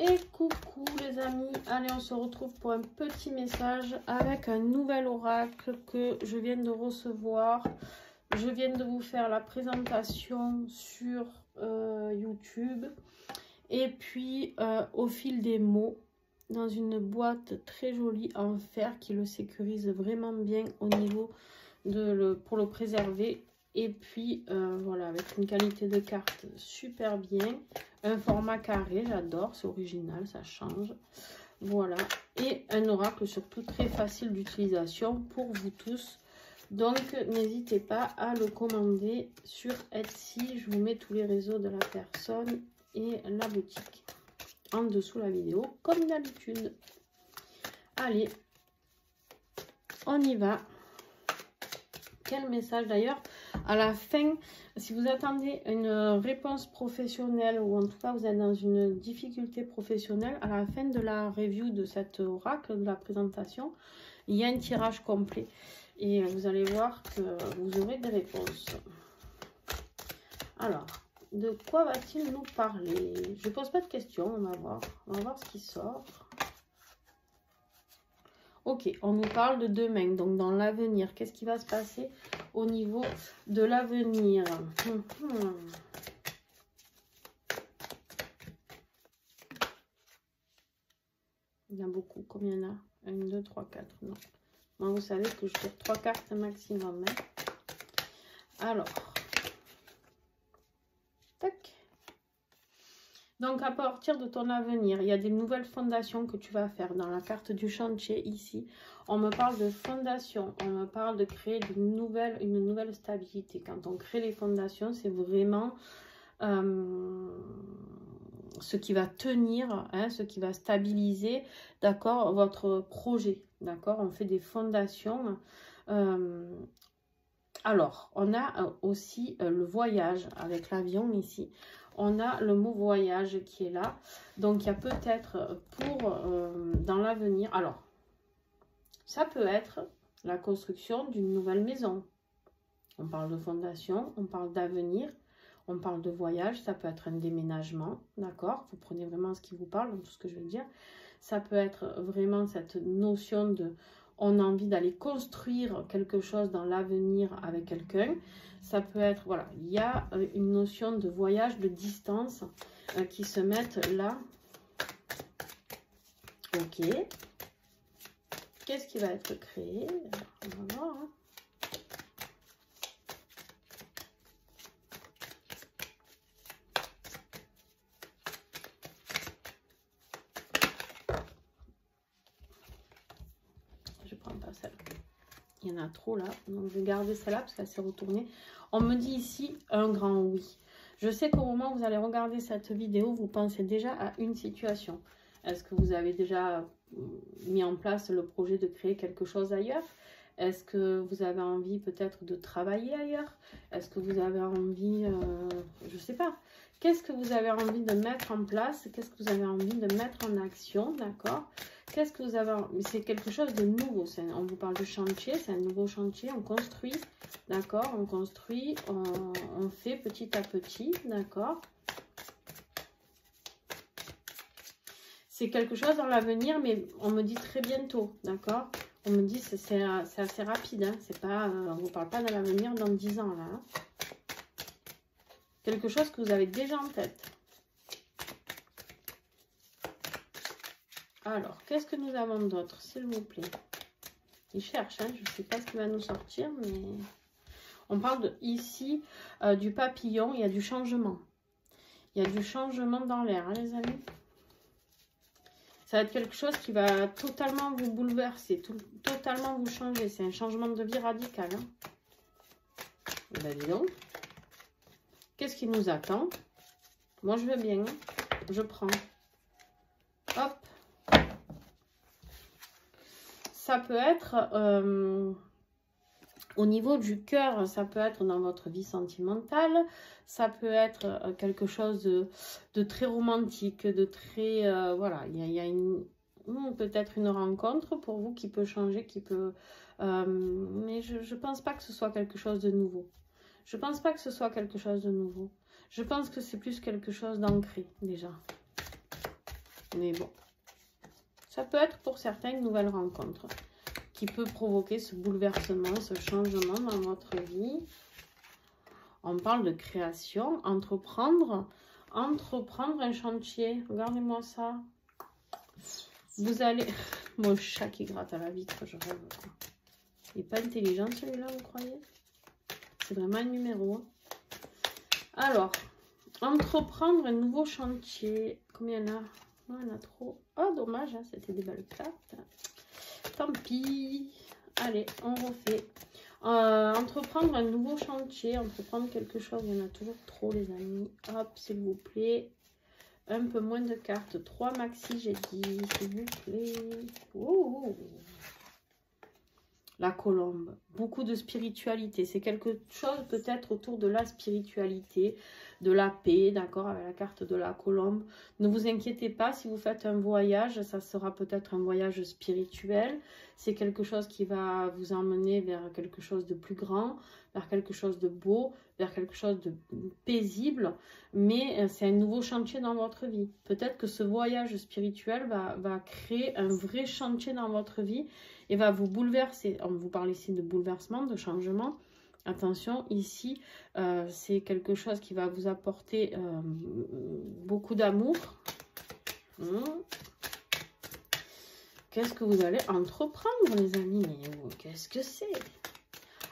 Et coucou les amis, allez on se retrouve pour un petit message avec un nouvel oracle que je viens de recevoir. Je viens de vous faire la présentation sur YouTube et puis au fil des mots dans une boîte très jolie en fer qui le sécurise vraiment bien au niveau pour le préserver. Et puis voilà, avec une qualité de carte super bien, un format carré, j'adore, c'est original, ça change. Voilà, et un oracle surtout très facile d'utilisation pour vous tous. Donc n'hésitez pas à le commander sur Etsy. Je vous mets tous les réseaux de la personne et la boutique en dessous la vidéo comme d'habitude. Allez, on y va. Quel message d'ailleurs à la fin, si vous attendez une réponse professionnelle ou en tout cas vous êtes dans une difficulté professionnelle, à la fin de la review de cet oracle, de la présentation, il y a un tirage complet et vous allez voir que vous aurez des réponses. Alors, de quoi va-t-il nous parler? Je pose pas de questions, on va voir ce qui sort. Ok, on nous parle de demain, donc dans l'avenir. Qu'est-ce qui va se passer au niveau de l'avenir? Il y en a beaucoup. Combien il y en a? 1, 2, 3, 4. Non. Moi, vous savez que je tire 3 cartes maximum. Hein. Alors. Tac. Donc, à partir de ton avenir, il y a des nouvelles fondations que tu vas faire. Dans la carte du chantier, ici, on me parle de fondation. On me parle de créer une nouvelle stabilité. Quand on crée les fondations, c'est vraiment ce qui va tenir, hein, ce qui va stabiliser, d'accord, votre projet. D'accord, on fait des fondations. Alors, on a aussi le voyage avec l'avion ici. On a le mot voyage qui est là. Donc, il y a peut-être dans l'avenir. Alors, ça peut être la construction d'une nouvelle maison. On parle de fondation, on parle d'avenir, on parle de voyage. Ça peut être un déménagement, d'accord? Vous prenez vraiment ce qui vous parle, dans tout ce que je veux dire. Ça peut être vraiment cette notion de... On a envie d'aller construire quelque chose dans l'avenir avec quelqu'un. Ça peut être, voilà, il y a une notion de voyage, de distance qui se mettent là. Ok. Qu'est-ce qui va être créé? On va voir. Hein. Je prends pas celle. Il y en a trop là, donc je vais garder celle-là parce qu'elle s'est retournée. On me dit ici un grand oui. Je sais qu'au moment où vous allez regarder cette vidéo, vous pensez déjà à une situation. Est-ce que vous avez déjà mis en place le projet de créer quelque chose ailleurs? Est-ce que vous avez envie peut-être de travailler ailleurs? Est-ce que vous avez envie, je ne sais pas. Qu'est-ce que vous avez envie de mettre en place? Qu'est-ce que vous avez envie de mettre en action? D'accord? Qu'est-ce que vous avez... C'est quelque chose de nouveau. On vous parle de chantier, c'est un nouveau chantier. On construit, d'accord? On construit, on fait petit à petit, d'accord? C'est quelque chose dans l'avenir, mais on me dit très bientôt, d'accord? On me dit c'est assez rapide, hein? C'est pas, on ne vous parle pas de l'avenir dans 10 ans, là. Hein? Quelque chose que vous avez déjà en tête. Alors, qu'est-ce que nous avons d'autre, s'il vous plaît? Il cherche, hein? Je ne sais pas ce qui va nous sortir, mais... On parle ici du papillon, il y a du changement. Il y a du changement dans l'air, hein, les amis? Ça va être quelque chose qui va totalement vous bouleverser, totalement vous changer. C'est un changement de vie radical. Hein? Ben, dis donc. Qu'est-ce qui nous attend? Moi, je veux bien. Hein? Je prends. Hop. Ça peut être au niveau du cœur, ça peut être dans votre vie sentimentale, ça peut être quelque chose de très romantique, de très... voilà, il y a peut-être une rencontre pour vous qui peut changer, qui peut... mais je ne pense pas que ce soit quelque chose de nouveau. Je ne pense pas que ce soit quelque chose de nouveau. Je pense que c'est plus quelque chose d'ancré, déjà. Mais bon, ça peut être pour certains une nouvelle rencontre qui peut provoquer ce bouleversement, ce changement dans votre vie. On parle de création, entreprendre un chantier. Regardez-moi ça. Vous allez... Mon chat qui gratte à la vitre, je rêve. Il n'est pas intelligent celui-là, vous croyez? C'est vraiment un numéro. Hein. Alors, entreprendre un nouveau chantier. Combien il y en a? Non, il y en a trop. Oh, dommage, hein, c'était des belles cartes. Tant pis. Allez, on refait. Entreprendre un nouveau chantier, entreprendre quelque chose. Il y en a toujours trop, les amis. Hop, s'il vous plaît. Un peu moins de cartes. 3 maxi, j'ai dit, s'il vous plaît. Oh. La colombe. Beaucoup de spiritualité. C'est quelque chose peut-être autour de la spiritualité, de la paix, d'accord, avec la carte de la colombe. Ne vous inquiétez pas, si vous faites un voyage, ça sera peut-être un voyage spirituel. C'est quelque chose qui va vous emmener vers quelque chose de plus grand, vers quelque chose de beau, vers quelque chose de paisible. Mais c'est un nouveau chantier dans votre vie. Peut-être que ce voyage spirituel va créer un vrai chantier dans votre vie et va vous bouleverser. On vous parle ici de bouleversement, de changement. Attention, ici, c'est quelque chose qui va vous apporter beaucoup d'amour. Qu'est-ce que vous allez entreprendre, les amis? Qu'est-ce que c'est?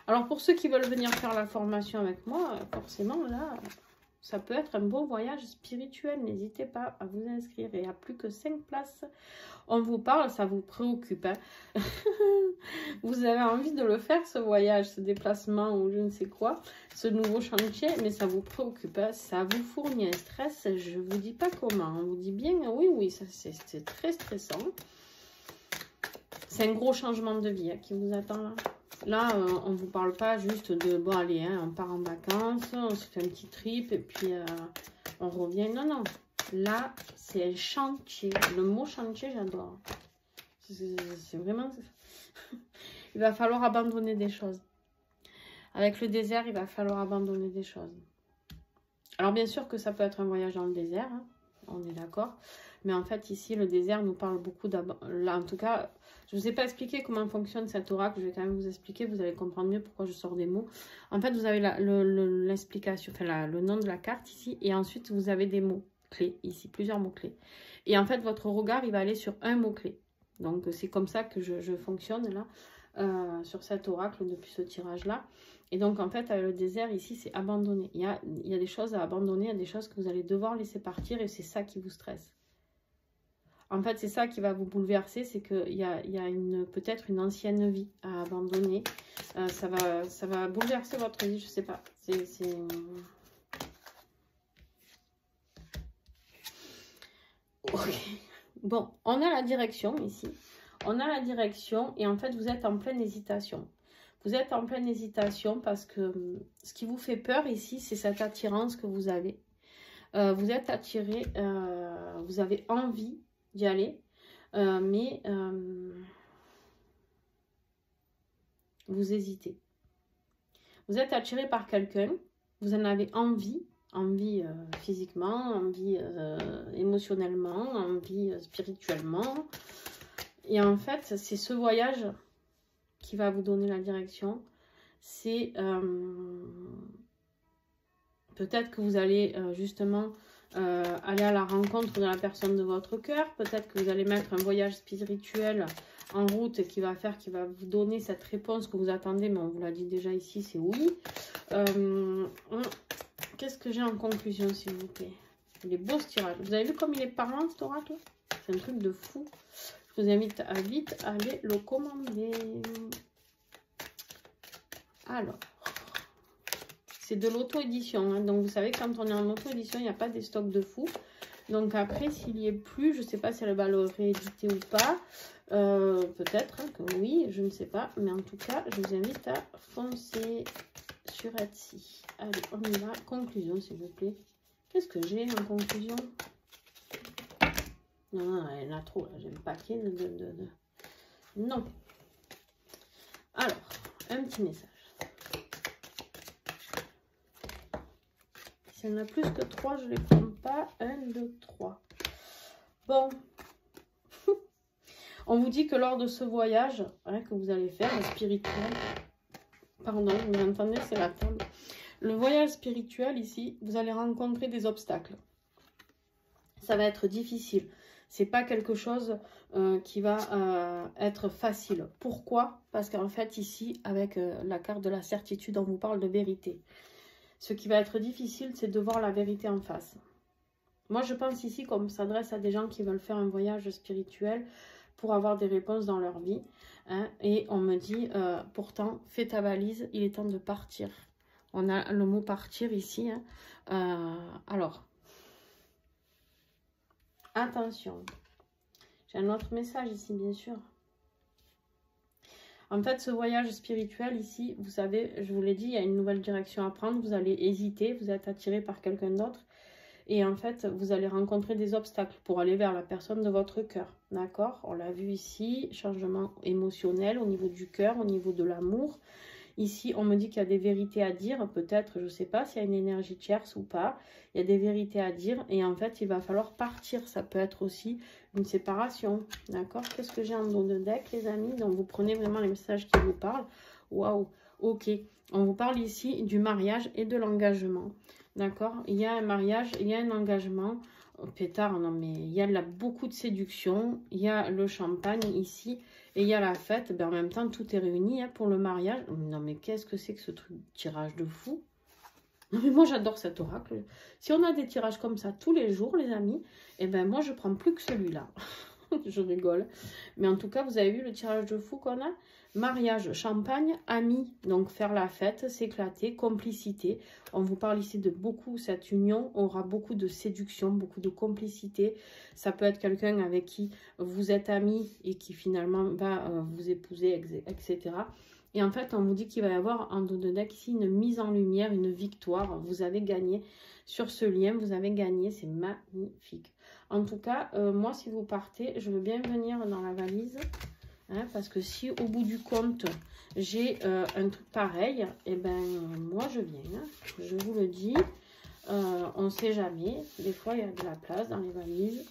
Alors, pour ceux qui veulent venir faire la formation avec moi, forcément, là, ça peut être un beau voyage spirituel. N'hésitez pas à vous inscrire. Il n'y a plus que 5 places. On vous parle, ça vous préoccupe. Hein. Vous avez envie de le faire, ce voyage, ce déplacement ou je ne sais quoi, ce nouveau chantier, mais ça vous préoccupe. Hein. Ça vous fournit un stress. Je ne vous dis pas comment. On vous dit bien, oui, c'est très stressant. C'est un gros changement de vie hein, qui vous attend là. Là, on ne vous parle pas juste de, bon allez, hein, on part en vacances, on se fait un petit trip et puis on revient. Non, non. Là, c'est un chantier. Le mot chantier, j'adore. C'est vraiment... Il va falloir abandonner des choses. Avec le désert, il va falloir abandonner des choses. Alors, bien sûr que ça peut être un voyage dans le désert, hein, on est d'accord. Mais en fait, ici, le désert nous parle beaucoup d'abandon. Là, en tout cas, je ne vous ai pas expliqué comment fonctionne cet oracle. Je vais quand même vous expliquer. Vous allez comprendre mieux pourquoi je sors des mots. En fait, vous avez l'explication, enfin, le nom de la carte ici. Et ensuite, vous avez des mots clés ici, plusieurs mots clés. Et en fait, votre regard, il va aller sur un mot clé. Donc, c'est comme ça que je fonctionne là, sur cet oracle, depuis ce tirage-là. Et donc, en fait, avec le désert, ici, c'est abandonner. Il y a des choses à abandonner, il y a des choses que vous allez devoir laisser partir et c'est ça qui vous stresse. En fait, c'est ça qui va vous bouleverser, c'est qu'il y a peut-être une ancienne vie à abandonner. Ça va bouleverser votre vie, je sais pas. Ok. Bon, on a la direction ici. On a la direction et en fait, vous êtes en pleine hésitation. Vous êtes en pleine hésitation parce que ce qui vous fait peur ici, c'est cette attirance que vous avez. Vous êtes attiré, vous avez envie d'y aller, mais vous hésitez. Vous êtes attiré par quelqu'un, vous en avez envie physiquement, envie émotionnellement, envie spirituellement. Et en fait, c'est ce voyage qui va vous donner la direction. C'est peut-être que vous allez justement aller à la rencontre de la personne de votre cœur. Peut-être que vous allez mettre un voyage spirituel en route qui va vous donner cette réponse que vous attendez. Mais on vous l'a dit déjà ici, c'est oui. Qu'est-ce que j'ai en conclusion, s'il vous plaît? Il est beau ce tirage. Vous avez vu comme il est parlant, cet oracle? C'est un truc de fou. Je vous invite à vite aller le commander. Alors, c'est de l'auto-édition. Hein, donc, vous savez, quand on est en auto-édition, il n'y a pas des stocks de fou. Donc, après, s'il n'y est plus, je ne sais pas si elle va le rééditer ou pas. Peut-être hein, que oui, je ne sais pas. Mais en tout cas, je vous invite à foncer sur Etsy. Allez, on y va. Conclusion, s'il vous plaît. Qu'est-ce que j'ai en conclusion? Non, non, il y en a trop. J'ai un paquet de... Non. Alors, un petit message. S'il y en a plus que 3, je ne les prends pas. 1, 2, 3. Bon, on vous dit que lors de ce voyage que vous allez faire, le spirituel, pardon, vous entendez, c'est la table. Le voyage spirituel ici, vous allez rencontrer des obstacles. Ça va être difficile. C'est pas quelque chose qui va être facile. Pourquoi? Parce qu'en fait ici, avec la carte de la certitude, on vous parle de vérité. Ce qui va être difficile, c'est de voir la vérité en face. Moi, je pense ici qu'on s'adresse à des gens qui veulent faire un voyage spirituel pour avoir des réponses dans leur vie. Hein, et on me dit, pourtant, fais ta valise, il est temps de partir. On a le mot partir ici. Hein. Alors, attention. J'ai un autre message ici, bien sûr. En fait, ce voyage spirituel ici, vous savez, je vous l'ai dit, il y a une nouvelle direction à prendre. Vous allez hésiter, vous êtes attiré par quelqu'un d'autre. Et en fait, vous allez rencontrer des obstacles pour aller vers la personne de votre cœur. D'accord? On l'a vu ici, changement émotionnel au niveau du cœur, au niveau de l'amour. Ici, on me dit qu'il y a des vérités à dire. Peut-être, je ne sais pas s'il y a une énergie tierce ou pas. Il y a des vérités à dire. Et en fait, il va falloir partir. Ça peut être aussi une séparation. D'accord? Qu'est-ce que j'ai en dos de deck, les amis? Donc, vous prenez vraiment les messages qui vous parlent. Waouh! Ok. On vous parle ici du mariage et de l'engagement. D'accord? Il y a un mariage, il y a un engagement. Oh, pétard, non, mais il y a beaucoup de séduction. Il y a le champagne ici. Et il y a la fête. Ben, en même temps, tout est réuni pour le mariage. Non, mais qu'est-ce que c'est que ce truc de tirage de fou? Non, mais moi, j'adore cet oracle. Si on a des tirages comme ça tous les jours, les amis, eh ben, moi, je prends plus que celui-là. Je rigole. Mais en tout cas, vous avez vu le tirage de fou qu'on a? Mariage, champagne, amis. Donc, faire la fête, s'éclater, complicité. On vous parle ici de beaucoup, cette union aura beaucoup de séduction, beaucoup de complicité. Ça peut être quelqu'un avec qui vous êtes amis et qui finalement va vous épouser, etc. Et en fait, on vous dit qu'il va y avoir en dos de deck ici une mise en lumière, une victoire. Vous avez gagné sur ce lien, vous avez gagné, c'est magnifique. En tout cas, moi, si vous partez, je veux bien venir dans la valise. Hein, parce que si au bout du compte, j'ai un truc pareil, et ben moi, je viens. Hein, je vous le dis. On ne sait jamais. Des fois, il y a de la place dans les valises.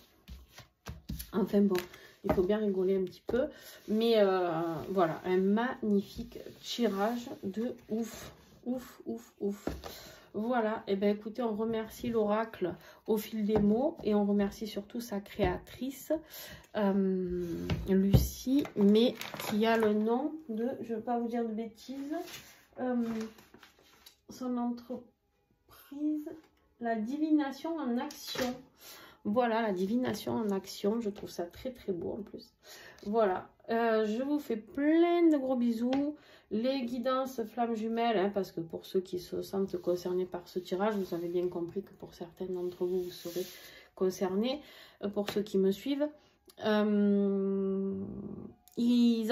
Enfin bon, il faut bien rigoler un petit peu. Mais voilà, un magnifique tirage de ouf. Ouf, ouf, ouf. Voilà, et bien écoutez, on remercie l'oracle au fil des mots et on remercie surtout sa créatrice, Lucie, mais qui a le nom de, je ne veux pas vous dire de bêtises, son entreprise, la divination en action. Voilà, la divination en action, je trouve ça très très beau en plus. Voilà, je vous fais plein de gros bisous. Les guidances flammes jumelles, hein, parce que pour ceux qui se sentent concernés par ce tirage, vous avez bien compris que pour certains d'entre vous, vous serez concernés. Pour ceux qui me suivent, ils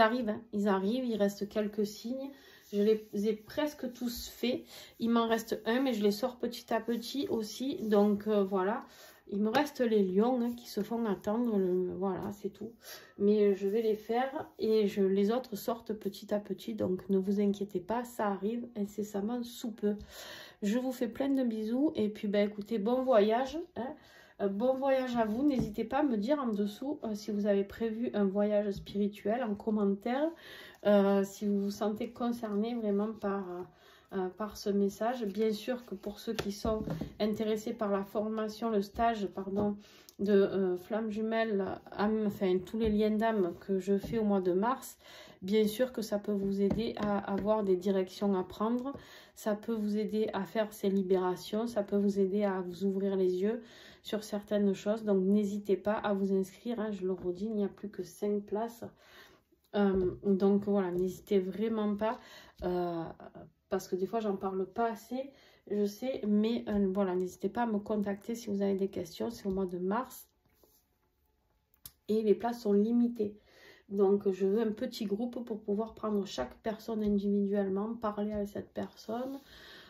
arrivent, hein, il reste quelques signes. Je les ai presque tous faits. Il m'en reste un, mais je les sors petit à petit aussi. Donc voilà. Il me reste les lions hein, qui se font attendre, voilà, c'est tout. Mais je vais les faire et les autres sortent petit à petit. Donc ne vous inquiétez pas, ça arrive incessamment sous peu. Je vous fais plein de bisous et puis ben, écoutez, bon voyage. Hein, bon voyage à vous. N'hésitez pas à me dire en dessous si vous avez prévu un voyage spirituel en commentaire. Si vous vous sentez concerné vraiment par ce message. Bien sûr que pour ceux qui sont intéressés par la formation, le stage, pardon, de Flammes Jumelles, enfin tous les liens d'âme que je fais au mois de mars, bien sûr que ça peut vous aider à avoir des directions à prendre, ça peut vous aider à faire ces libérations, ça peut vous aider à vous ouvrir les yeux sur certaines choses. Donc n'hésitez pas à vous inscrire, hein, je le redis, il n'y a plus que 5 places. Donc voilà, n'hésitez vraiment pas, parce que des fois j'en parle pas assez, je sais, mais voilà, n'hésitez pas à me contacter si vous avez des questions, c'est au mois de mars et les places sont limitées. Donc je veux un petit groupe pour pouvoir prendre chaque personne individuellement, parler avec cette personne,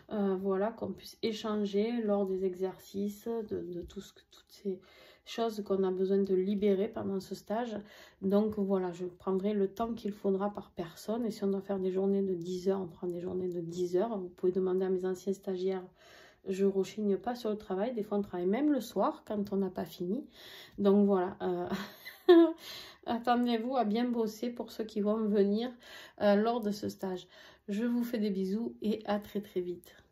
voilà, qu'on puisse échanger lors des exercices, de toutes ces choses qu'on a besoin de libérer pendant ce stage. Donc voilà, je prendrai le temps qu'il faudra par personne. Et si on doit faire des journées de 10 heures, on prend des journées de 10 heures. Vous pouvez demander à mes anciens stagiaires je rechigne pas sur le travail. Des fois, on travaille même le soir quand on n'a pas fini. Donc voilà, attendez-vous à bien bosser pour ceux qui vont venir lors de ce stage. Je vous fais des bisous et à très très vite.